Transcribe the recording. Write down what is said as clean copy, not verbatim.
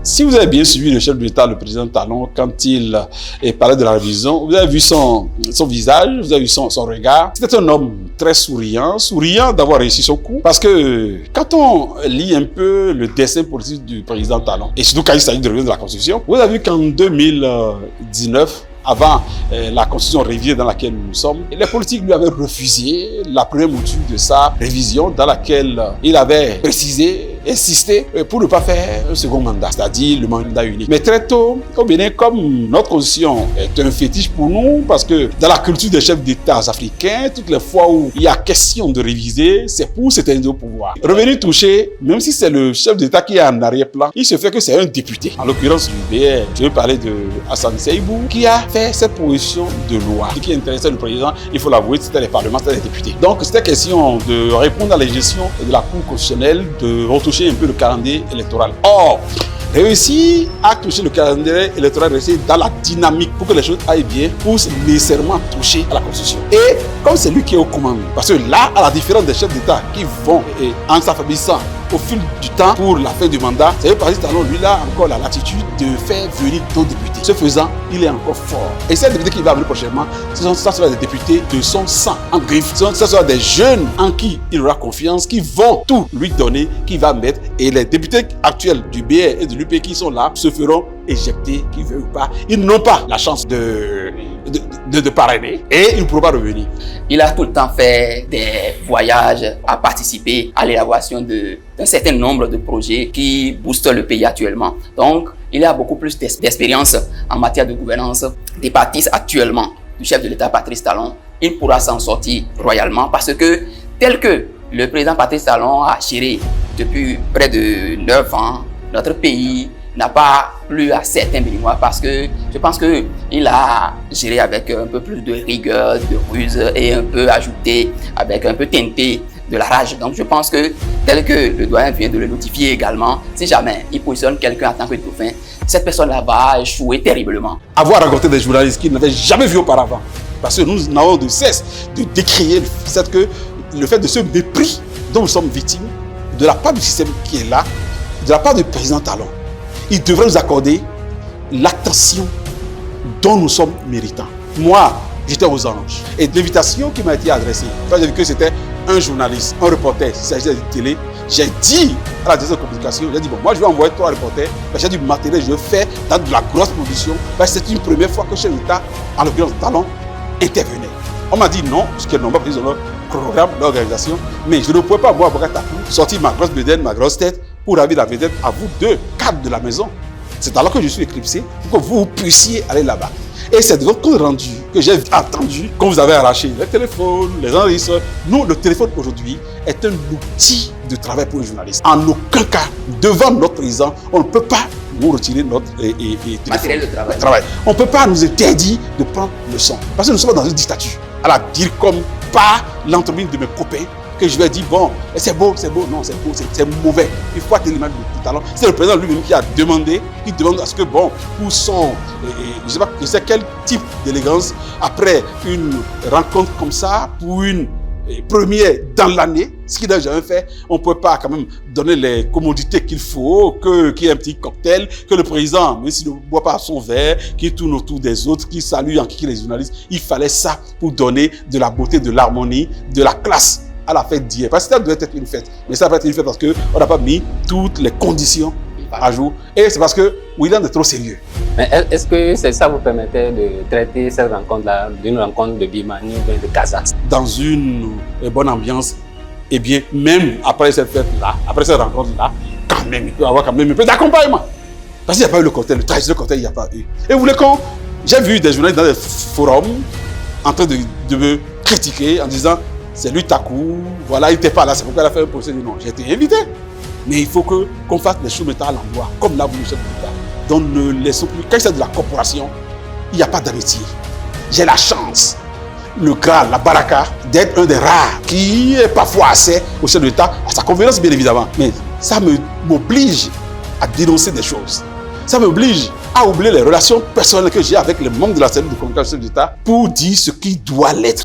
Si vous avez bien suivi le chef de l'État, le président Talon, quand il parlait de la révision, vous avez vu son visage, vous avez vu son regard. C'était un homme très souriant d'avoir réussi son coup. Parce que quand on lit un peu le dessin politique du président Talon, et surtout quand il s'agit de révision de la Constitution, vous avez vu qu'en 2019, avant la constitution révisée dans laquelle nous sommes, les politiques lui avaient refusé la première mouture de sa révision dans laquelle il avait précisé, insisté pour ne pas faire un second mandat, c'est-à-dire le mandat unique. Mais très tôt, au Bénin, comme notre constitution est un fétiche pour nous, parce que dans la culture des chefs d'État africains, toutes les fois où il y a question de réviser, c'est pour s'éteindre au pouvoir. Revenu touché, même si c'est le chef d'État qui est en arrière-plan, il se fait que c'est un député. En l'occurrence du BR, je veux parler de Hassan Seibou, qui a fait cette proposition de loi. Ce qui intéressait le président, il faut l'avouer, c'était les parlements, c'était les députés. Donc c'était question de répondre à la gestion de la Cour constitutionnelle, de retoucher un peu le calendrier électoral. Or, réussir à toucher le calendrier électoral, rester dans la dynamique pour que les choses aillent bien, pousse nécessairement toucher à la Constitution. Et comme c'est lui qui est aux commandes, parce que là, à la différence des chefs d'État qui vont en s'affaiblissant au fil du temps pour la fin du mandat, c'est que Patrice Talon, lui, là, encore la latitude de faire venir d'autres députés. Ce faisant, il est encore fort. Et ces députés qui va venir prochainement, ça sera des députés de son sang en griffe. Ça sera des jeunes en qui il aura confiance, qui vont tout lui donner, qui va mettre. Et les députés actuels du BR et de l'UP qui sont là se feront éjecter, qu'ils veulent ou pas. Ils n'ont pas la chance de parrainer et ils ne pourront pas revenir. Il a tout le temps fait des voyages, à participer à l'élaboration d'un certain nombre de projets qui boostent le pays actuellement. Donc, il a beaucoup plus d'expérience en matière de gouvernance. Des partis actuellement du chef de l'État, Patrice Talon, il pourra s'en sortir royalement parce que, tel que le président Patrice Talon a géré depuis près de 9 ans, notre pays n'a pas plu à certains Béninois parce que je pense qu'il a géré avec un peu plus de rigueur, de ruse et un peu ajouté avec un peu teinté de la rage. Donc je pense que, tel que le doyen vient de le notifier également, si jamais il positionne quelqu'un en tant que dauphin, cette personne-là va échouer terriblement. Avoir rencontré des journalistes qu'il n'avait jamais vus auparavant, parce que nous n'avons de cesse de décrier le fait de ce mépris dont nous sommes victimes, de la part du système qui est là, de la part du président Talon. Il devrait nous accorder l'attention dont nous sommes méritants. Moi, j'étais aux anges. Et l'invitation qui m'a été adressée, quand j'ai vu que c'était un journaliste, un reporter, s'il s'agissait de télé, j'ai dit à la direction de communication, j'ai dit, bon, moi je vais envoyer 3 reporters, j'ai dit, matériel, je fais dans de la grosse production. C'est une première fois que chez l'État, en l'occurrence Talon, intervenait. On m'a dit non, parce qu'ils n'ont pas pris leur programme, l'organisation, mais je ne pouvais pas, moi, sortir ma grosse bedaine, ma grosse tête, pour ravir la vedette à vous deux, cadres de la maison. C'est alors que je suis éclipsé pour que vous puissiez aller là-bas. Et c'est de votre compte rendu que j'ai entendu quand vous avez arraché les téléphones, les enregistreurs. Nous, le téléphone aujourd'hui est un outil de travail pour les journalistes. En aucun cas, devant notre président, on ne peut pas nous retirer notre matériel de travail. On ne peut pas nous interdire de prendre le son. Parce que nous sommes dans une dictature. À la dire comme pas l'entreprise de mes copains, que je vais dire, bon, c'est beau, non, c'est beau, c'est mauvais. Il faut atteindre l'image de Talon. C'est le président lui-même qui a demandé, qui demande à ce que, bon, pour son, je sais quel type d'élégance, après une rencontre comme ça, pour une première dans l'année, ce qu'il n'a jamais fait, on ne peut pas quand même donner les commodités qu'il faut, qu'il y ait un petit cocktail, que le président, même s'il ne boit pas son verre, qu'il tourne autour des autres, qu'il salue en kiki les journalistes. Il fallait ça pour donner de la beauté, de l'harmonie, de la classe à la fête d'hier. Parce que ça doit être une fête. Mais ça va être une fête parce qu'on n'a pas mis toutes les conditions à jour. Et c'est parce que William est trop sérieux. Mais est-ce que ça vous permettait de traiter cette rencontre-là d'une rencontre de Bimani ou de Kazakhstan? Dans une bonne ambiance, et bien, même après cette fête-là, après cette rencontre-là, quand même, il peut y avoir quand même un peu d'accompagnement. Parce qu'il n'y a pas eu le cocktail, le traditionnel cocktail, il n'y a pas eu. Et vous voulez qu'on... J'ai vu des journalistes dans des forums en train de me critiquer en disant c'est lui Takou, voilà, il n'était pas là, c'est pourquoi il a fait un procès. Non, j'ai été invité. Mais il faut qu'on fasse les choses maintenant à l'endroit, comme l'a voulu le chef de l'État. Donc ne laissons plus, quand c'est de la corporation, il n'y a pas d'amitié. J'ai la chance, le Graal, la baraka, d'être un des rares qui est parfois assez au chef de l'État, à sa convenance bien évidemment. Mais ça m'oblige à dénoncer des choses. Ça m'oblige à oublier les relations personnelles que j'ai avec les membres de la cellule de communication de l'État pour dire ce qui doit l'être.